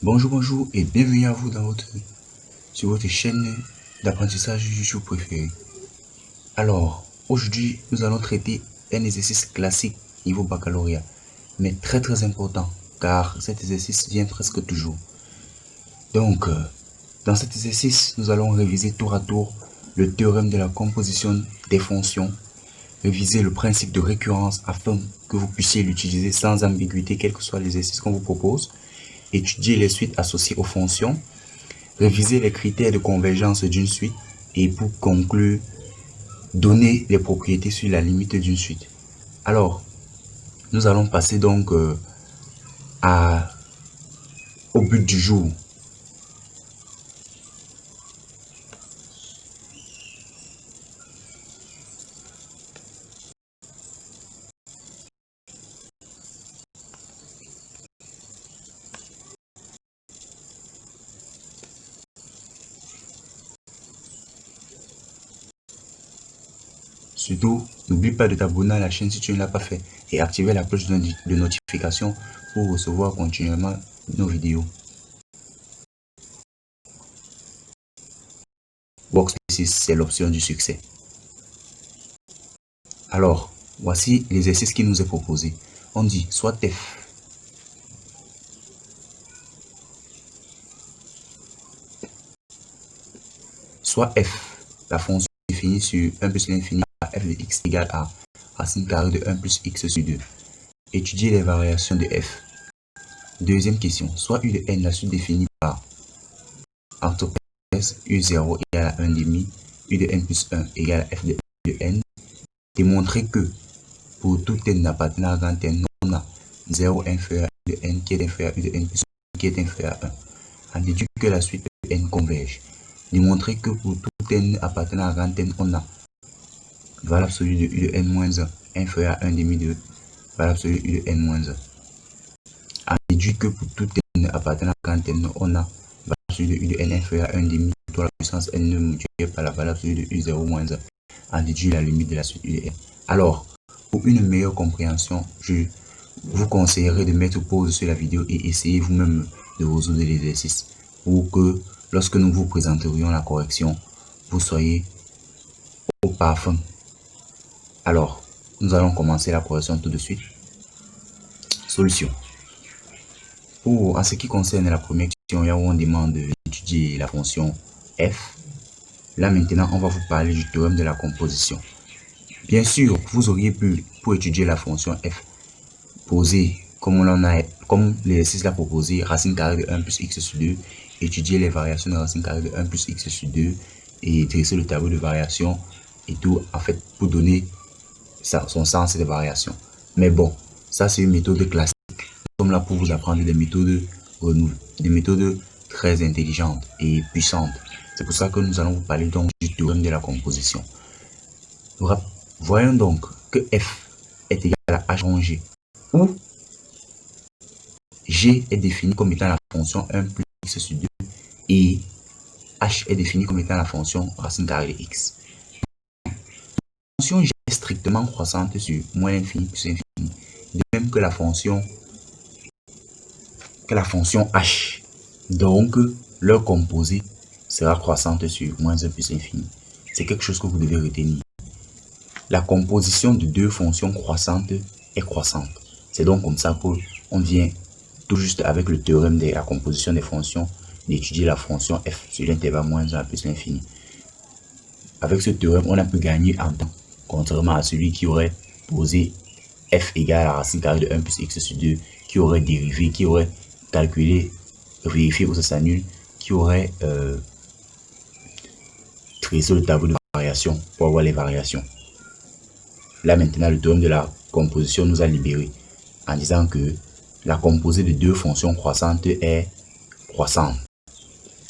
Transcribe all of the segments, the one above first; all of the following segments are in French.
Bonjour et bienvenue à vous sur votre chaîne d'apprentissage YouTube préférée. Alors, aujourd'hui, nous allons traiter un exercice classique niveau baccalauréat, mais très important, car cet exercice vient presque toujours. Donc, dans cet exercice, nous allons réviser tour à tour le théorème de la composition des fonctions, réviser le principe de récurrence afin que vous puissiez l'utiliser sans ambiguïté, quel que soit l'exercice qu'on vous propose, étudier les suites associées aux fonctions, réviser les critères de convergence d'une suite et pour conclure, donner les propriétés sur la limite d'une suite. Alors, nous allons passer donc au but du jour. Surtout, n'oublie pas de t'abonner à la chaîne si tu ne l'as pas fait et activer la cloche de notification pour recevoir continuellement nos vidéos. Workspaces, c'est l'option du succès. Alors, voici l'exercice qui nous est proposé. On dit soit f la fonction définie sur 1 plus l'infini à f de x égale à racine carrée de 1 plus x sur 2. Étudier les variations de f. Deuxième question, soit u de n la suite définie par entre parenthèses u0 égale à 1 demi, u de n plus 1 égale à f de n. Démontrer que pour tout n appartenant à grand n, on a 0 inférieur à u de n qui est inférieur à u de n plus 1 qui est inférieur à 1. On déduit que la suite de n converge. Démontrer que pour tout n appartenant à grand n, on a valeur absolue de u de n moins 1 inférieur à 1 demi de valeur absolue de u de n moins 1. On déduit que pour tout n appartenant à grand n, on a valeur absolue de u de n inférieur à 1 demi de la puissance n multipliée par la valeur absolue de u0 moins 1. On déduit la limite de la suite u de n. Alors, pour une meilleure compréhension, je vous conseillerais de mettre pause sur la vidéo et essayer vous-même de résoudre l'exercice pour que lorsque nous vous présenterions la correction, vous soyez au parfum. Alors, nous allons commencer la correction tout de suite. Solution. En ce qui concerne la première question, là où on demande d'étudier la fonction f, là maintenant, on va vous parler du théorème de la composition. Bien sûr, vous auriez pu, pour étudier la fonction f, poser, comme l'exercice l'a proposé, racine carrée de 1 plus x sur 2, étudier les variations de racine carrée de 1 plus x sur 2 et dresser le tableau de variation et tout, en fait, pour donner son sens de variation. Mais bon, ça c'est une méthode classique. Nous sommes là pour vous apprendre des méthodes renouvelées, des méthodes très intelligentes et puissantes. C'est pour ça que nous allons vous parler donc du théorème de la composition. Voyons donc que f est égal à h en g, où g est défini comme étant la fonction 1 plus x sur 2 et h est défini comme étant la fonction racine carrée de x. La fonction g est strictement croissante sur moins l'infini plus l'infini, de même que la fonction h. Donc, leur composé sera croissante sur moins 1 plus l'infini. C'est quelque chose que vous devez retenir. La composition de deux fonctions croissantes est croissante. C'est donc comme ça qu'on vient tout juste avec le théorème de la composition des fonctions d'étudier la fonction f sur l'intervalle moins 1 plus l'infini. Avec ce théorème, on a pu gagner en temps, contrairement à celui qui aurait posé f égale à racine carrée de 1 plus x sur 2, qui aurait dérivé, qui aurait calculé, vérifié où ça s'annule, qui aurait tracé le tableau de variation pour avoir les variations. Là maintenant, le théorème de la composition nous a libérés en disant que la composée de deux fonctions croissantes est croissante.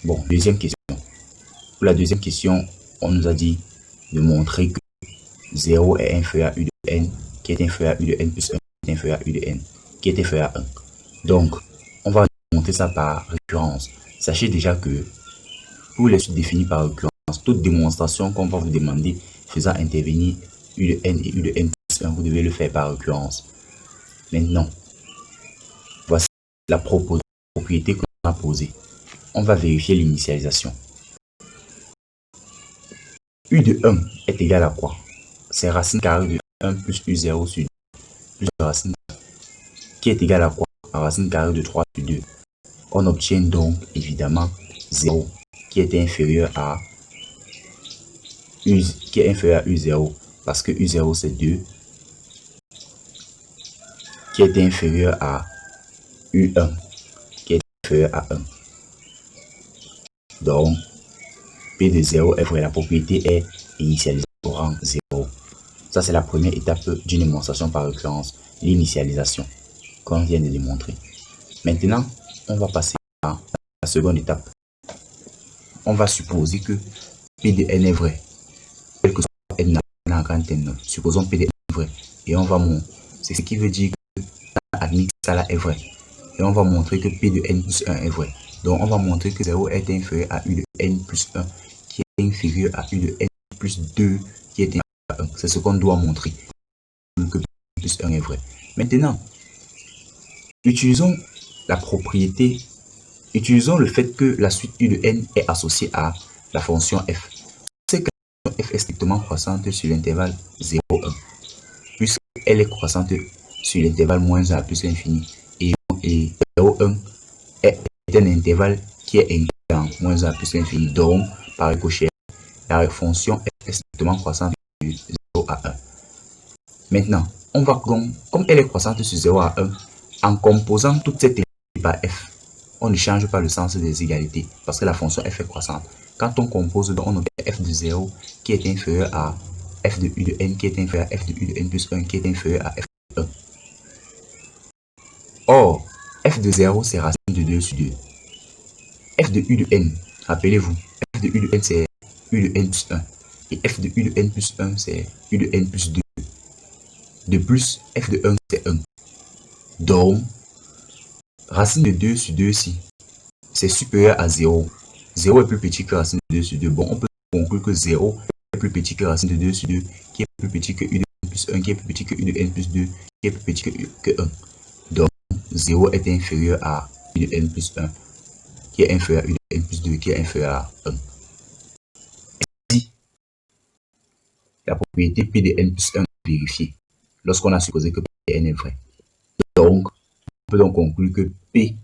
Bon, deuxième question. Pour la deuxième question, on nous a dit de montrer que 0 est inférieur à u de n, qui est inférieur à u de n plus 1, qui est inférieur à u de n, qui est inférieur à 1. Donc, on va montrer ça par récurrence. Sachez déjà que pour les suites définies par récurrence, toute démonstration qu'on va vous demander faisant intervenir u de n et u de n plus 1, vous devez le faire par récurrence. Maintenant, voici la propriété que a posées. On va vérifier l'initialisation. U de 1 est égal à quoi? C'est racine carrée de 1 plus U0 sur 2 plus racine qui est égal à quoi? À racine carrée de 3 sur 2. On obtient donc évidemment 0 qui est inférieur à U0 parce que U0 c'est 2 qui est inférieur à U1 qui est inférieur à 1. Donc P de 0 est vrai, la propriété est initialisée au rang 0. Ça, c'est la première étape d'une démonstration par récurrence, l'initialisation, qu'on vient de démontrer. Maintenant, on va passer à la seconde étape. On va supposer que P de n est vrai, quel que soit n en grand n. Supposons P de n est vrai. Et on va montrer. C'est ce qui veut dire que admis que ça là est vrai. Et on va montrer que P de n plus 1 est vrai. Donc, on va montrer que 0 est inférieur à U de n plus 1, qui est inférieur à U de n plus 2, qui est inférieur à 1. C'est ce qu'on doit montrer, que P plus 1 est vrai. Maintenant, utilisons la propriété, utilisons le fait que la suite U de n est associée à la fonction f. C'est que la fonction f est strictement croissante sur l'intervalle 0, 1, puisqu'elle est croissante sur l'intervalle moins 1 à plus l'infini. Et 0, 1 est un intervalle qui est inclus dans moins 1 à plus l'infini. Donc, par ricochet, la fonction f est strictement croissante de 0 à 1. Maintenant, on va donc, comme elle est croissante sur 0 à 1, en composant toute cette énergie par f, on ne change pas le sens des égalités parce que la fonction f est croissante. Quand on compose, donc on obtient f de 0 qui est inférieur à f de u de n qui est inférieur à f de u de n plus 1 qui est inférieur à f de 1. Or, f de 0 c'est racine de 2 sur 2. F de u de n, rappelez-vous, f de u de n c'est u de n plus 1. Et f de u de n plus 1 c'est u de n plus 2. De plus, f de 1 c'est 1. Donc, racine de 2 sur 2 ici, c'est supérieur à 0. 0 est plus petit que racine de 2 sur 2. Bon, on peut conclure que 0 est plus petit que racine de 2 sur 2, qui est plus petit que u de n plus 1, qui est plus petit que u de n plus 2, qui est plus petit que 1. Donc, 0 est inférieur à u de n plus 1, qui est inférieur à u de n plus 2, qui est inférieur à 1. Ainsi, la propriété P de n plus 1 est vérifiée lorsqu'on a supposé que P de n est vrai. Donc, on peut donc conclure que P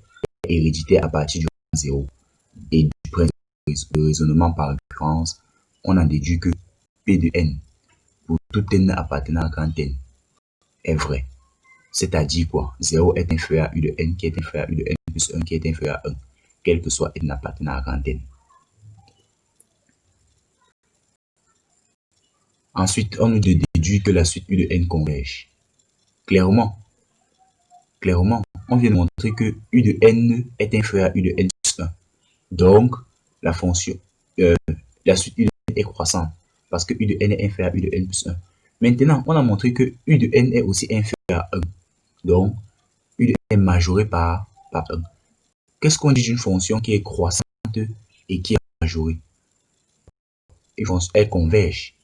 est héréditaire à partir du rang 0. Et du principe de raisonnement par récurrence, on a déduit que P de n pour tout n appartenant à grand n est vrai. C'est-à-dire quoi? 0 est inférieur à u de n qui est inférieur à u de n plus 1 qui est inférieur à 1, quel que soit n appartenant à grand n. Ensuite, on nous déduit que la suite u de n converge. Clairement, on vient de montrer que u de n est inférieur à u de n plus 1. Donc, la fonction, la suite u de n est croissante parce que u de n est inférieur à u de n plus 1. Maintenant, on a montré que u de n est aussi inférieur à 1. Donc, u de n est majoré par 1. Qu'est-ce qu'on dit d'une fonction qui est croissante et qui est majorée? Elle converge.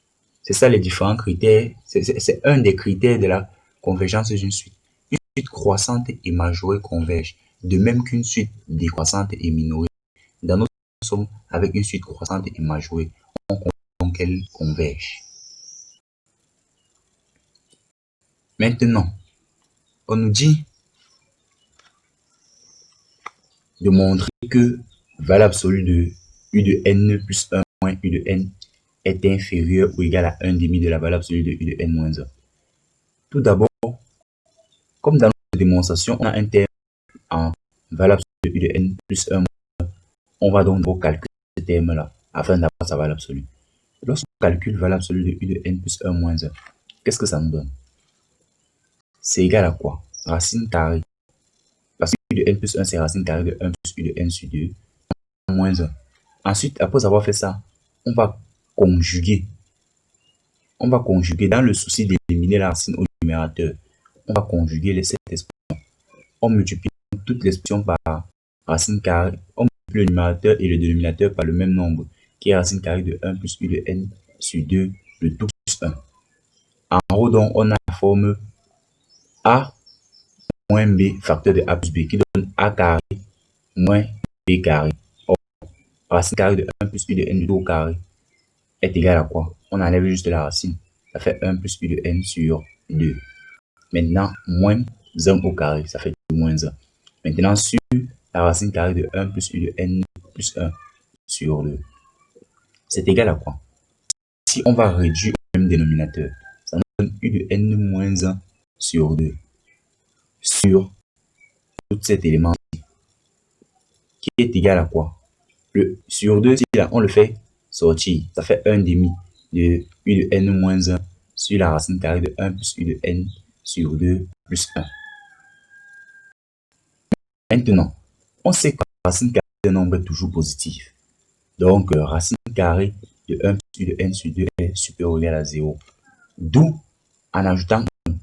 C'est ça les différents critères. C'est un des critères de la convergence d'une suite. Une suite croissante et majorée converge, de même qu'une suite décroissante et minorée. Dans notre somme, avec une suite croissante et majorée, on comprend qu'elle converge. Maintenant, on nous dit de montrer que valeur absolue de u de n plus 1 moins u de n est inférieur ou égal à 1 demi de la valeur absolue de u de n moins 1. Tout d'abord, comme dans notre démonstration, on a un terme en valeur absolue de u de n plus 1 moins 1. On va donc calculer ce terme-là afin d'avoir sa valeur absolue. Lorsqu'on calcule valeur absolue de u de n plus 1 moins 1, qu'est-ce que ça nous donne? C'est égal à quoi? Racine carrée. Parce que u de n plus 1, c'est racine carrée de 1 plus u de n sur 2 moins 1. Ensuite, après avoir fait ça, on va conjuguer. On va conjuguer dans le souci d'éliminer la racine au numérateur. On va conjuguer cette expression. On multiplie toute l'expression par racine carrée. On multiplie le numérateur et le dénominateur par le même nombre, qui est racine carrée de 1 plus u de n sur 2, le tout plus 1. En gros, donc, on a la forme a moins b facteur de a plus b qui donne a carré moins b carré. Or, racine carrée de 1 plus u de n de 2 au carré est égal à quoi? On enlève juste la racine. Ça fait 1 plus u de n sur 2. Maintenant, moins 1 au carré, ça fait 2 moins 1. Maintenant, sur la racine carrée de 1 plus u de n plus 1 sur 2, c'est égal à quoi? Si on va réduire au même dénominateur, ça nous donne u de n moins 1 sur 2 sur tout cet élément qui est égal à quoi? Le sur 2, si là, on le fait sortir, ça fait 1 demi de u de n moins 1 sur la racine carrée de 1 plus u de n sur 2 plus 1. Maintenant, on sait que la racine carrée d'un nombre est toujours positive. Donc, racine carrée de 1 plus u de n sur 2 est supérieur ou égal à 0. D'où, en ajoutant 1 de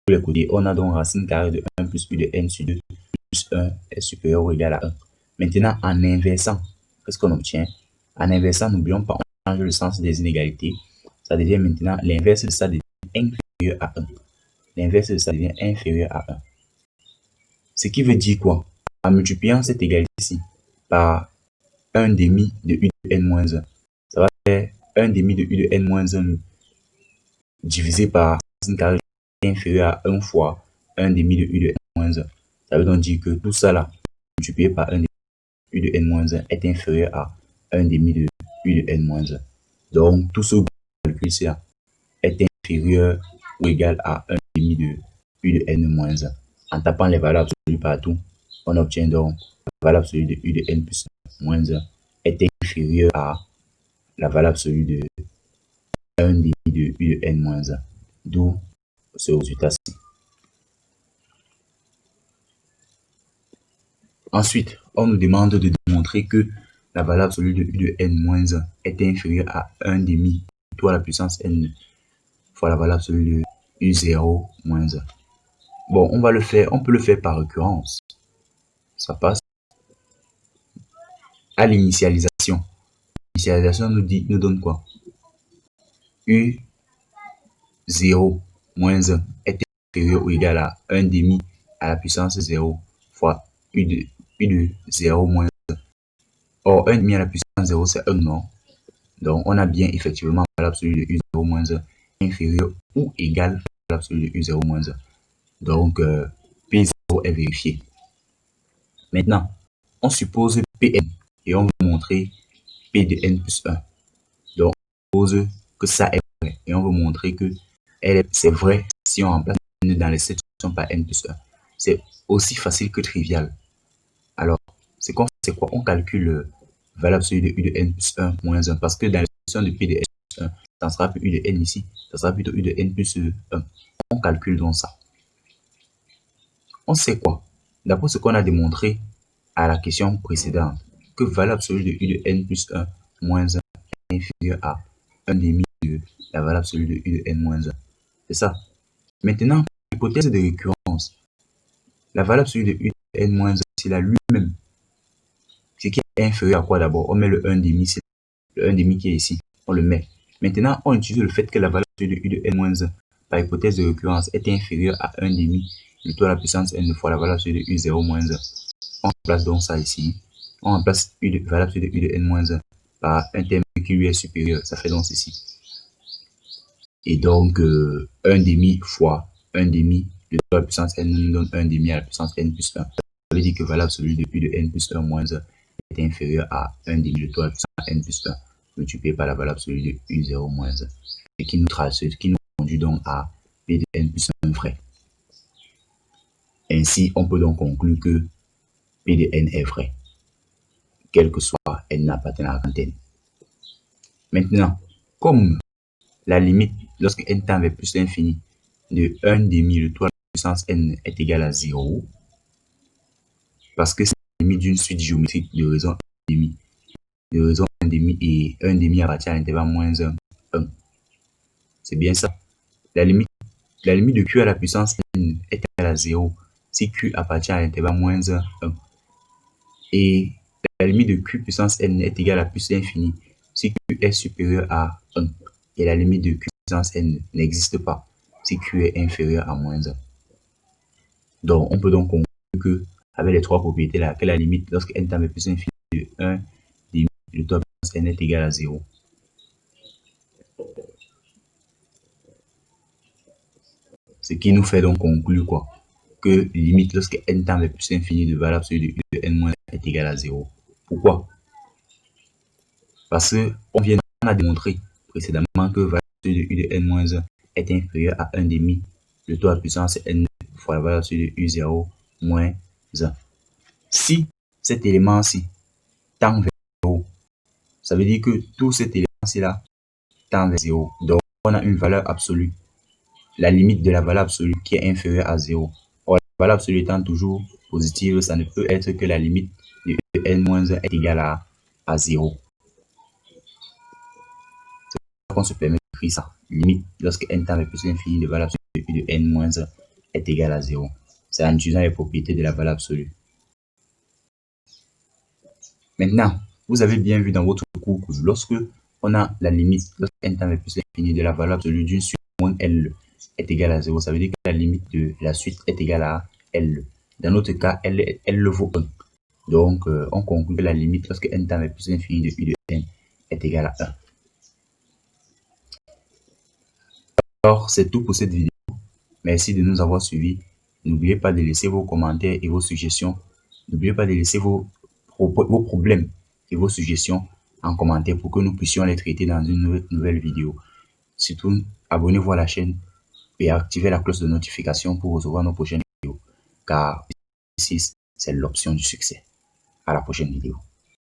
tous les côtés, on a donc racine carrée de 1 plus u de n sur 2 plus 1 est supérieur ou égal à 1. Maintenant, en inversant, qu'est-ce qu'on obtient? En inversant, n'oublions pas, on change le sens des inégalités. Ça devient maintenant, l'inverse de ça devient inférieur à 1. L'inverse de ça devient inférieur à 1. Ce qui veut dire quoi? En multipliant cette égalité-ci par 1 demi de u de n moins 1, ça va faire 1 demi de u de n moins 1 divisé par racine carrée inférieure à 1 fois 1 demi de u de n moins 1. Ça veut donc dire que tout ça là, multiplié par 1 demi de u de n moins 1 est inférieur à 1 demi de u de n moins 1. Donc, tout ce calcul-ci est inférieur ou égal à 1 demi de u de n moins 1. En tapant les valeurs absolues partout, on obtient donc la valeur absolue de u de n plus 1 moins 1 est inférieure à la valeur absolue de 1 demi de u de n moins 1. D'où ce résultat-ci. Ensuite, on nous demande de démontrer que la valeur absolue de u de n moins 1 est inférieure à 1 demi tout à la puissance n fois la valeur absolue de u0 moins 1. Bon, on peut le faire par récurrence. Ça passe. À l'initialisation. L'initialisation nous donne quoi? U0 moins 1 est inférieur ou égal à 1 demi à la puissance 0 fois U de 0 moins 1. Or, 1 demi à la puissance 0, c'est 1, non? Donc, on a bien effectivement la valeur absolue de U0 moins 1 inférieur ou égal à la valeur absolue de U0 moins 1. Donc, P0 est vérifié. Maintenant, on suppose Pn et on veut montrer P de n plus 1. Donc, on suppose que ça est vrai et on veut montrer que c'est vrai si on remplace n dans les sections par n plus 1. C'est aussi facile que trivial. Alors, c'est quoi? On calcule la valeur absolue de u de n plus 1 moins 1 parce que dans la section de P de n plus 1, ça sera plus u de n ici, ça sera plutôt u de n plus 1. On calcule donc ça. On sait quoi? D'après ce qu'on a démontré à la question précédente, que valeur absolue de u de n plus 1 moins 1 est inférieure à 1 demi de la valeur absolue de u de n moins 1. C'est ça. Maintenant, hypothèse de récurrence. La valeur absolue de u de n moins 1, c'est là lui-même. Ce qui est inférieur à quoi d'abord? On met le 1 demi, c'est le 1 demi qui est ici. On le met. Maintenant, on utilise le fait que la valeur absolue de u de n moins 1, par hypothèse de récurrence, est inférieure à 1 demi de tout à la puissance n fois la valeur absolue de u0 moins 1. On remplace donc ça ici. On remplace valeur absolue de u de n moins 1 par un terme qui lui est supérieur. Ça fait donc ceci. Et donc, 1 demi fois 1 demi de tout à la puissance n nous donne 1 demi à la puissance n plus 1. Ça veut dire que valeur absolue de u de n plus 1 moins 1 est inférieure à 1 demi de tout à la puissance n plus 1 multiplié par la valeur absolue de u0 moins 1. Et qui nous conduit donc à p de n plus 1 vrai. Ainsi, on peut donc conclure que P de n est vrai, quel que soit n appartenant à n. Maintenant, comme la limite, lorsque n tend vers plus l'infini, de 1 demi de tout à la puissance n est égal à 0, parce que c'est la limite d'une suite géométrique de raison 1 demi, et 1 demi appartient à l'intervalle moins 1, 1. C'est bien ça. La limite de q à la puissance n est égale à 0 si q appartient à l'intervalle moins 1, 1. Et la limite de q puissance n est égale à plus l'infini si q est supérieur à 1. Et la limite de q puissance n n'existe pas si q est inférieur à moins 1. Donc, on peut donc conclure que avec les trois propriétés là, que la limite, lorsque n tend vers plus l'infini de 1, le taux à puissance n est égal à 0. Ce qui nous fait donc conclure quoi? Que limite lorsque n tend vers plus l'infini de valeur absolue de u de n moins est égal à 0. Pourquoi? Parce qu'on a démontré précédemment que valeur absolue de u de n moins 1 est inférieure à 1 demi. Le taux à puissance n fois la valeur absolue de u0 moins 1. Si cet élément-ci tend vers 0, ça veut dire que tout cet élément-ci là tend vers 0. Donc, on a une valeur absolue, la limite de la valeur absolue qui est inférieure à 0. Or, la valeur absolue étant toujours positive, ça ne peut être que la limite de u de n-1 est égale à 0. C'est pour ça qu'on se permet d'écrire ça. Limite, lorsque n tend vers plus l'infini de valeur absolue de u de n-1 est égal à 0. C'est en utilisant les propriétés de la valeur absolue. Maintenant, vous avez bien vu dans votre cours que lorsque on a la limite, lorsque n tend vers plus l'infini de la valeur absolue d'une suite moins L est égale à 0, ça veut dire que la limite de la suite est égale à L. Dans notre cas, L vaut 1. Donc, on conclut que la limite lorsque n tend vers plus l'infini de u de n est égale à 1. Alors, c'est tout pour cette vidéo. Merci de nous avoir suivis. N'oubliez pas de laisser vos commentaires et vos suggestions. N'oubliez pas de laisser vos problèmes et vos suggestions en commentaire pour que nous puissions les traiter dans une nouvelle vidéo. Surtout, abonnez-vous à la chaîne et activez la cloche de notification pour recevoir nos prochaines vidéos. Car ici, c'est l'option du succès. À la prochaine vidéo.